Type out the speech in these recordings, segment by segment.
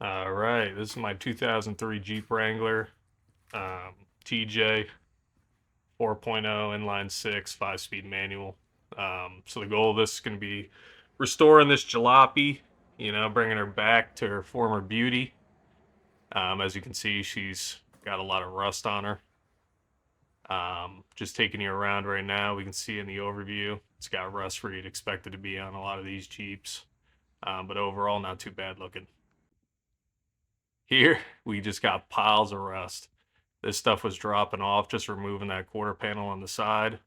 All right, this is my 2003 Jeep Wrangler TJ 4.0 inline six 5-speed manual. So the goal of this is going to be restoring this jalopy, bringing her back to her former beauty. As you can see, she's got a lot of rust on her. Just taking you around right now, we can see in the overview, it's got rust where you'd expect it to be on a lot of these Jeeps, but overall, not too bad looking. Here, we just got piles of rust. This stuff was dropping off, just removing that quarter panel on the side.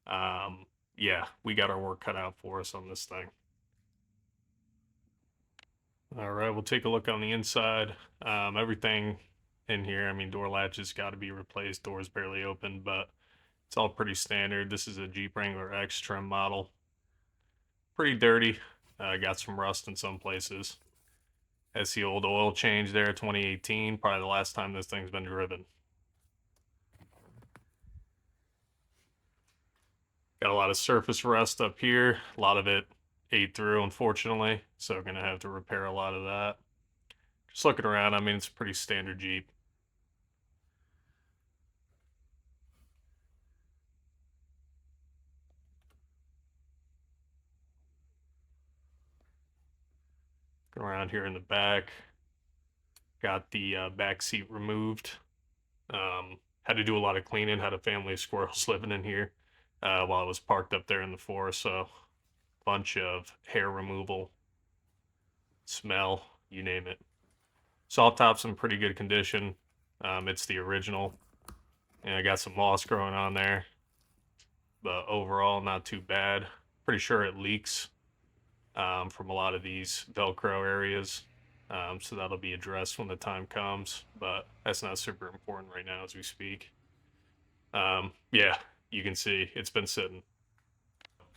Yeah, we got our work cut out for us on this thing. All right, we'll take a look on the inside. Everything in here, I mean, door latches got to be replaced. Doors barely open, but it's all pretty standard. This is a Jeep Wrangler X trim model. Pretty dirty. Got some rust in some places. That's the old oil change there, 2018. Probably the last time this thing's been driven. Got a lot of surface rust up here. A lot of it ate through, unfortunately. So we're going to have to repair a lot of that. Just looking around, I mean, it's a pretty standard Jeep. Looking around here in the back. Got the back seat removed. Had to do a lot of cleaning. Had a family of squirrels living in here while I was parked up there in the forest. So bunch of hair removal, smell, you name it. Soft top's in pretty good condition. It's the original. And I got some moss growing on there. But overall, not too bad. Pretty sure it leaks from a lot of these Velcro areas. So that'll be addressed when the time comes. But that's not super important right now as we speak. Yeah, you can see it's been sitting.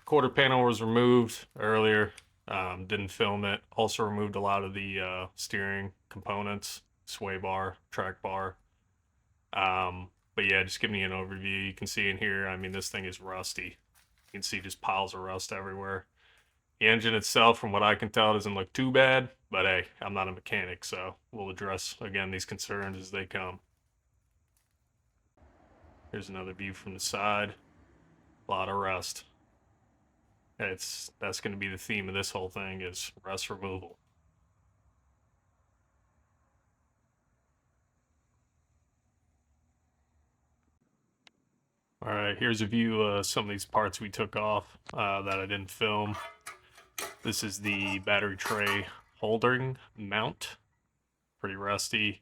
Quarter panel was removed earlier. Didn't film it. Also removed a lot of the steering components, sway bar, track bar. But yeah, just giving you an overview. You can see in here, I mean, this thing is rusty. You can see just piles of rust everywhere. The engine itself, from what I can tell, doesn't look too bad. But hey, I'm not a mechanic, so we'll address, again, these concerns as they come. Here's another view from the side. A lot of rust. That's going to be the theme of this whole thing is rust removal. All right, here's a view of some of these parts we took off that I didn't film. This is the battery tray holding mount. Pretty rusty.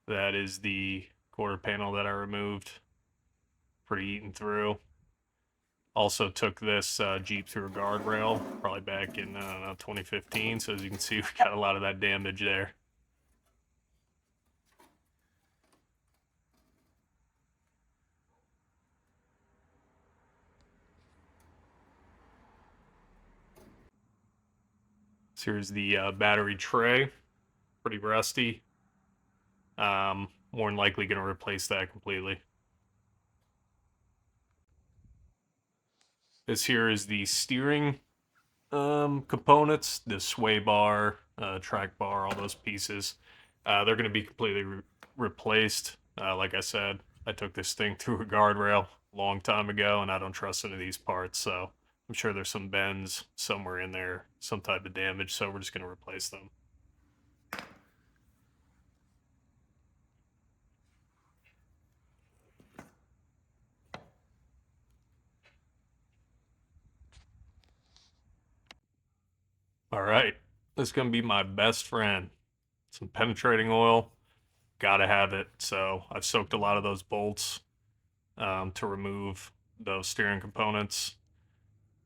That is the quarter panel that I removed. Pretty eaten through. Also took this Jeep through a guardrail, probably back in 2015. So as you can see, we got a lot of that damage there. So here's the battery tray, pretty rusty. More than likely going to replace that completely. This here is the steering components, the sway bar, track bar, all those pieces. They're going to be completely replaced. Like I said, I took this thing through a guardrail a long time ago, and I don't trust any of these parts. So I'm sure there's some bends somewhere in there, some type of damage. So we're just going to replace them. All right, this is going to be my best friend. Some penetrating oil. Gotta have it. So I've soaked a lot of those bolts to remove those steering components,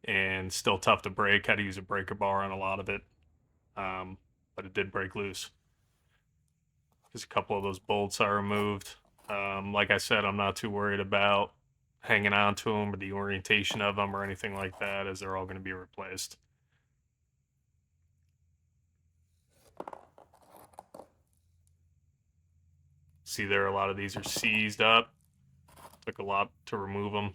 and still tough to break. Had to use a breaker bar on a lot of it, but it did break loose. Just a couple of those bolts I removed. Like I said, I'm not too worried about hanging on to them or the orientation of them or anything like that, as they're all going to be replaced. See there, a lot of these are seized up. Took a lot to remove them.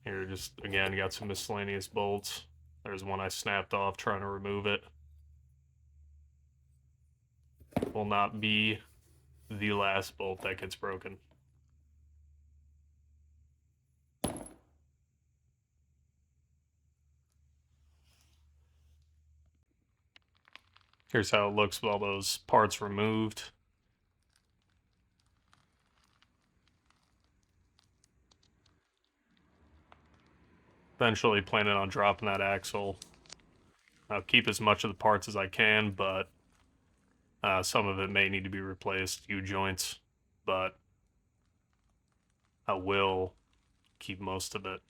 Here, just again, got some miscellaneous bolts. There's one I snapped off trying to remove it. will not be the last bolt that gets broken. Here's how it looks with all those parts removed. Eventually planning on dropping that axle. I'll keep as much of the parts as I can, but some of it may need to be replaced, U-joints, but I will keep most of it.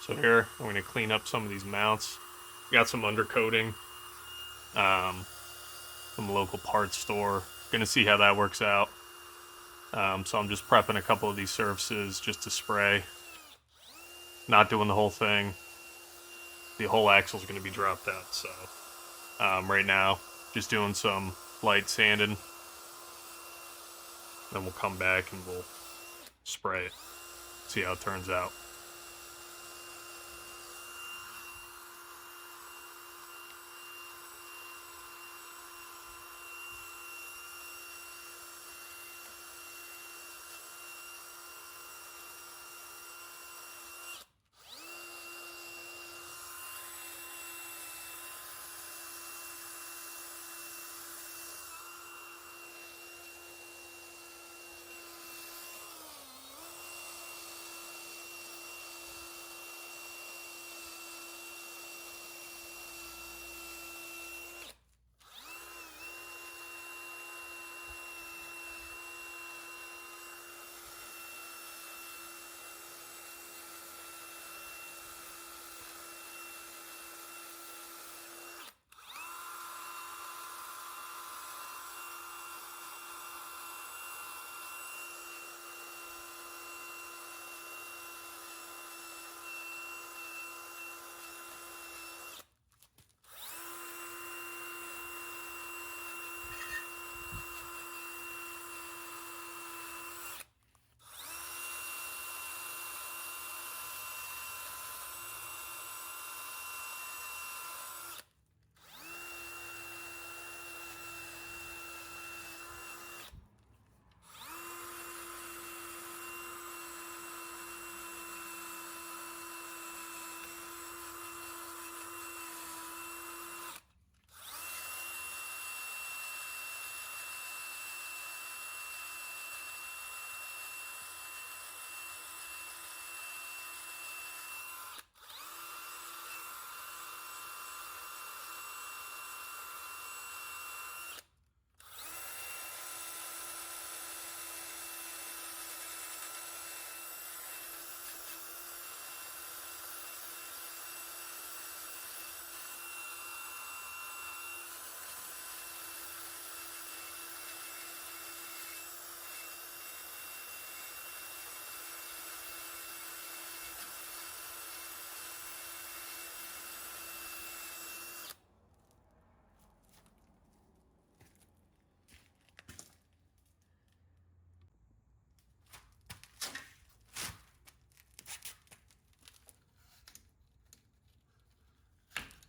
So here, I'm going to clean up some of these mounts. Got some undercoating from a local parts store. Going to see how that works out. So I'm just prepping a couple of these surfaces just to spray. Not doing the whole thing. The whole axle is going to be dropped out. So right now, just doing some light sanding. Then we'll come back and we'll spray it. See how it turns out.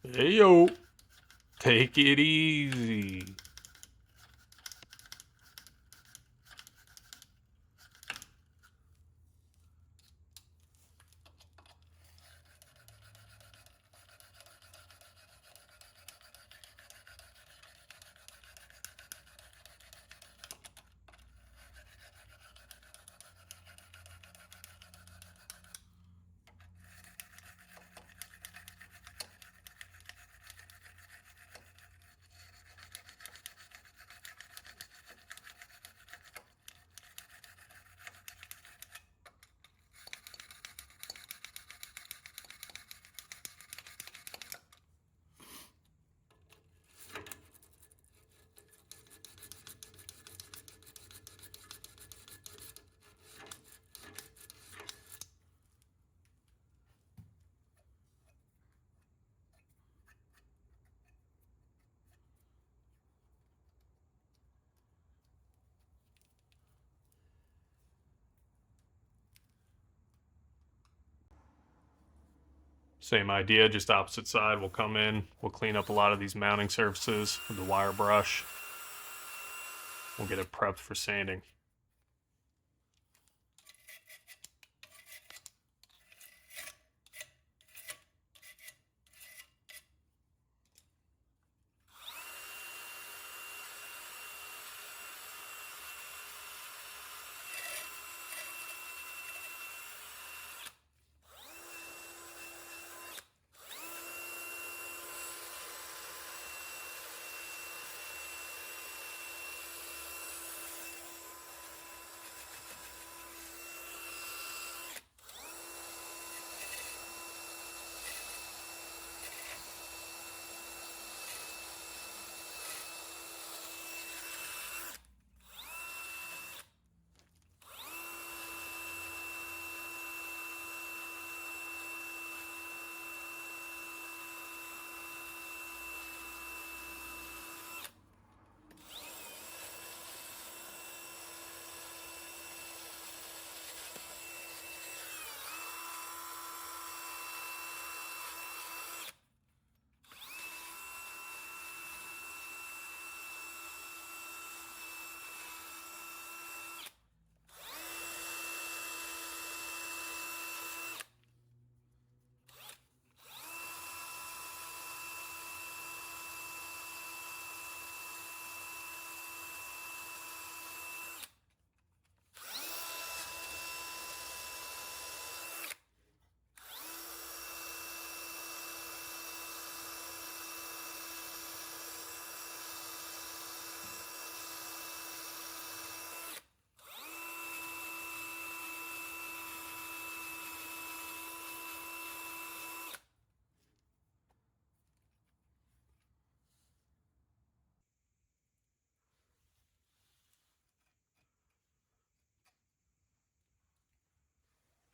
Hey yo, take it easy. Same idea, just opposite side. We'll come in, we'll clean up a lot of these mounting surfaces with the wire brush. We'll get it prepped for sanding.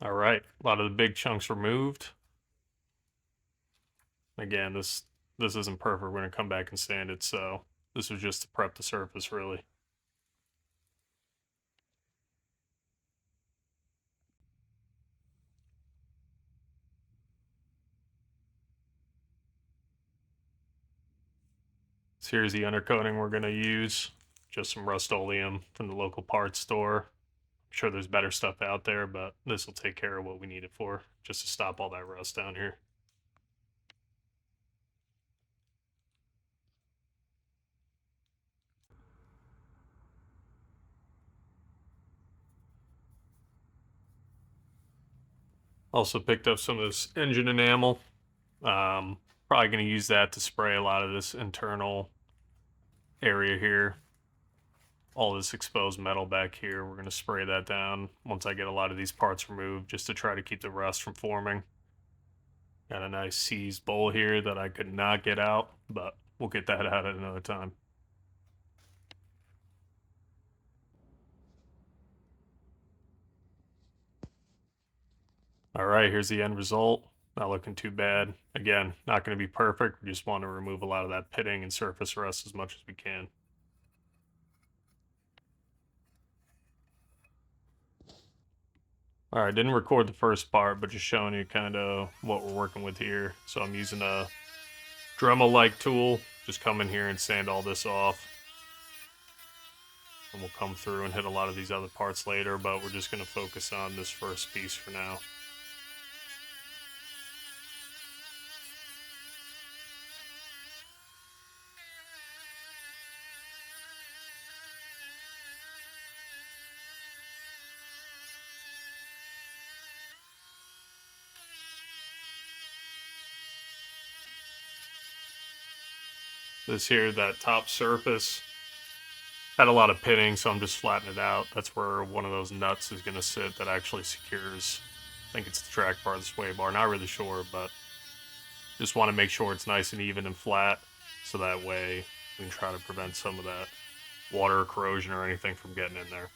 All right, a lot of the big chunks removed. Again, this isn't perfect. We're gonna come back and sand it, so this was just to prep the surface, really. So here's the undercoating we're gonna use. Just some Rust-Oleum from the local parts store. I'm sure there's better stuff out there, but this will take care of what we need it for, just to stop all that rust down here. Also picked up some of this engine enamel. Probably going to use that to spray a lot of this internal area here. All this exposed metal back here, we're going to spray that down once I get a lot of these parts removed, just to try to keep the rust from forming. Got a nice seized bowl here that I could not get out, but we'll get that out at another time. All right, here's the end result. Not looking too bad. Again, not going to be perfect. We just want to remove a lot of that pitting and surface rust as much as we can. All right, didn't record the first part, but just showing you kind of what we're working with here. So I'm using a Dremel-like tool. Just come in here and sand all this off. And we'll come through and hit a lot of these other parts later, but we're just going to focus on this first piece for now. This here, that top surface, had a lot of pitting, so I'm just flattening it out. That's where one of those nuts is going to sit that actually secures, I think it's the track bar of the sway bar, not really sure, but just want to make sure it's nice and even and flat, so that way we can try to prevent some of that water corrosion or anything from getting in there.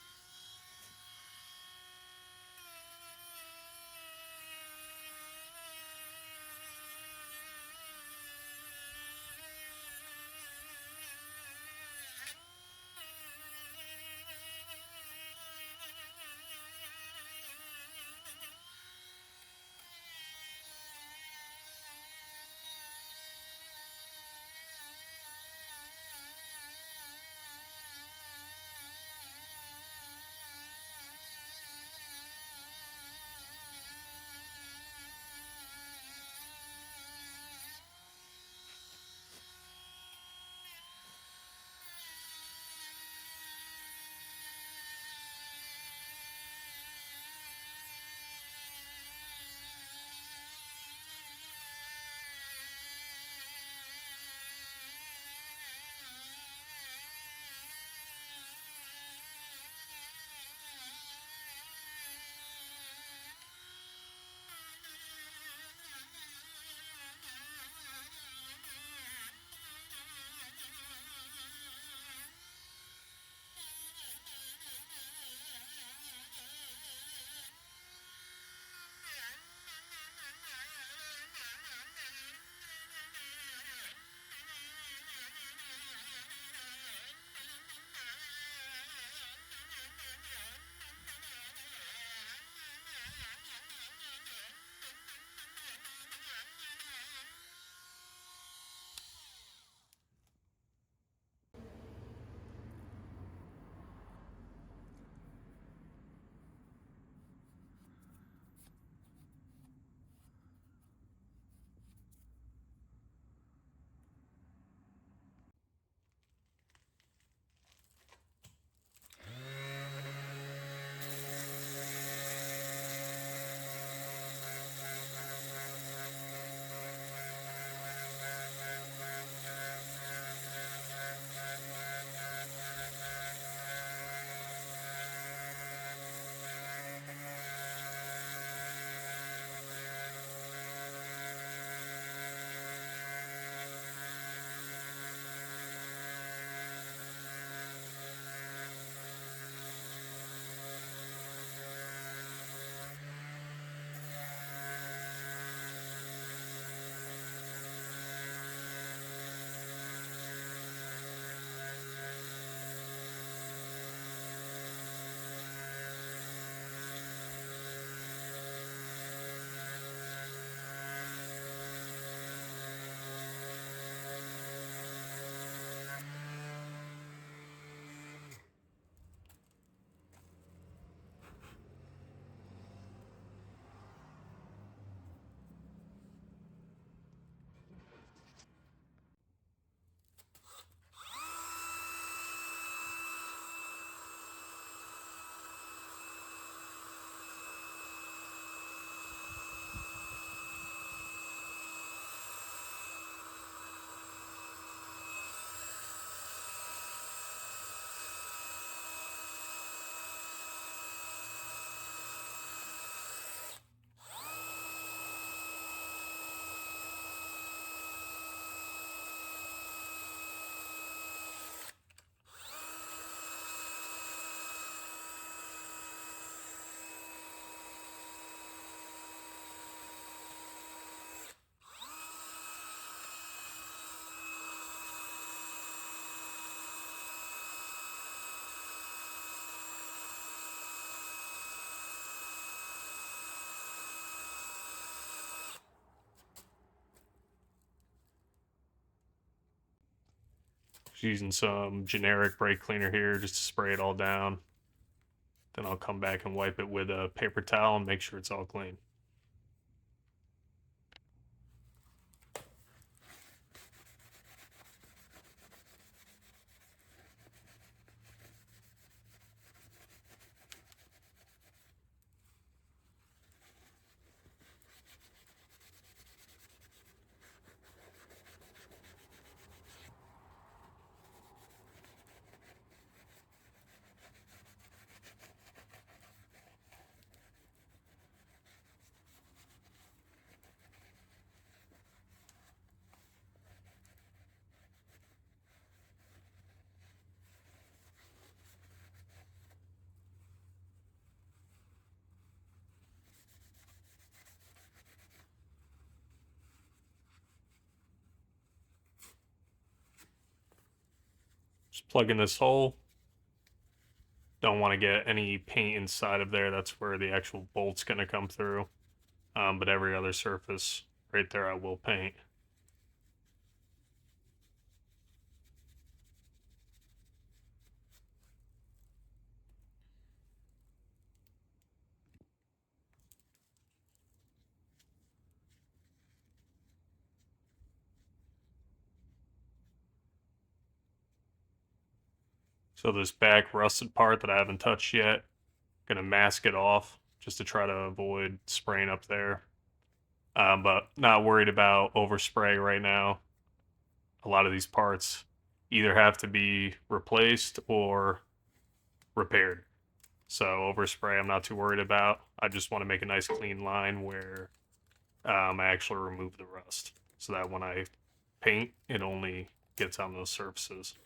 Just using some generic brake cleaner here just to spray it all down. Then I'll come back and wipe it with a paper towel and make sure it's all clean. Just plug in this hole. Don't want to get any paint inside of there. That's where the actual bolt's going to come through. But every other surface right there I will paint. So this back rusted part that I haven't touched yet, gonna mask it off just to try to avoid spraying up there. But not worried about overspray right now. A lot of these parts either have to be replaced or repaired. So overspray I'm not too worried about. I just want to make a nice clean line where I actually remove the rust so that when I paint, it only gets on those surfaces.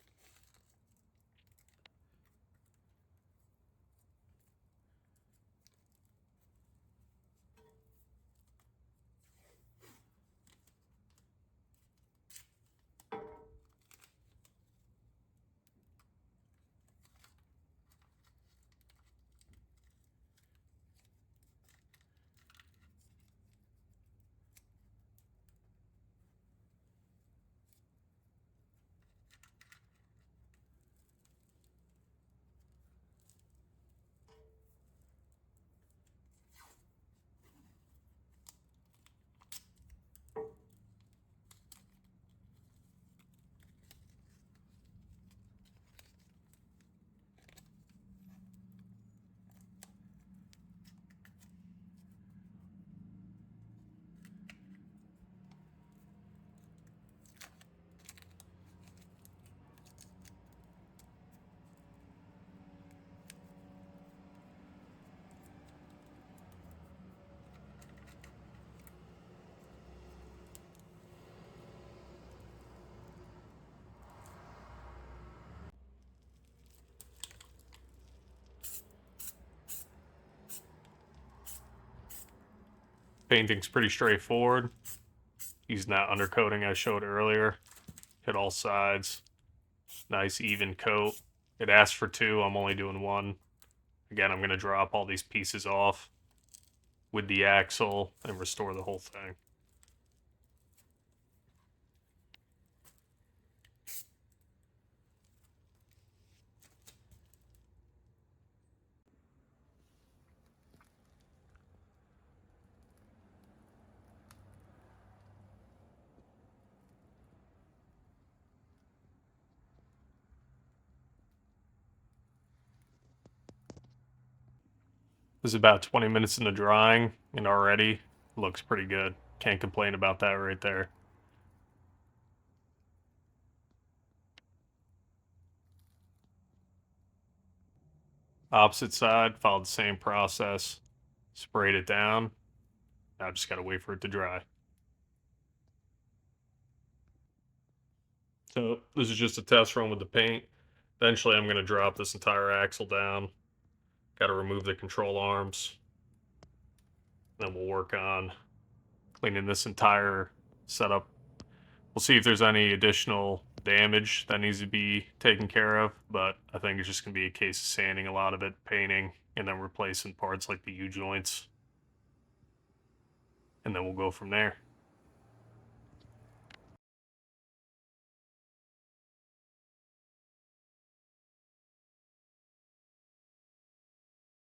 Painting's pretty straightforward. Using that undercoating I showed earlier. Hit all sides. Nice even coat. It asked for 2, I'm only doing 1. Again, I'm going to drop all these pieces off with the axle and restore the whole thing. This is about 20 minutes into drying and already looks pretty good. Can't complain about that right there. Opposite side, followed the same process. Sprayed it down. Now just gotta wait for it to dry. So this is just a test run with the paint. Eventually I'm gonna drop this entire axle down. Gotta remove the control arms. Then we'll work on cleaning this entire setup. We'll see if there's any additional damage that needs to be taken care of, but I think it's just going to be a case of sanding a lot of it, painting, and then replacing parts like the U-joints. And then we'll go from there.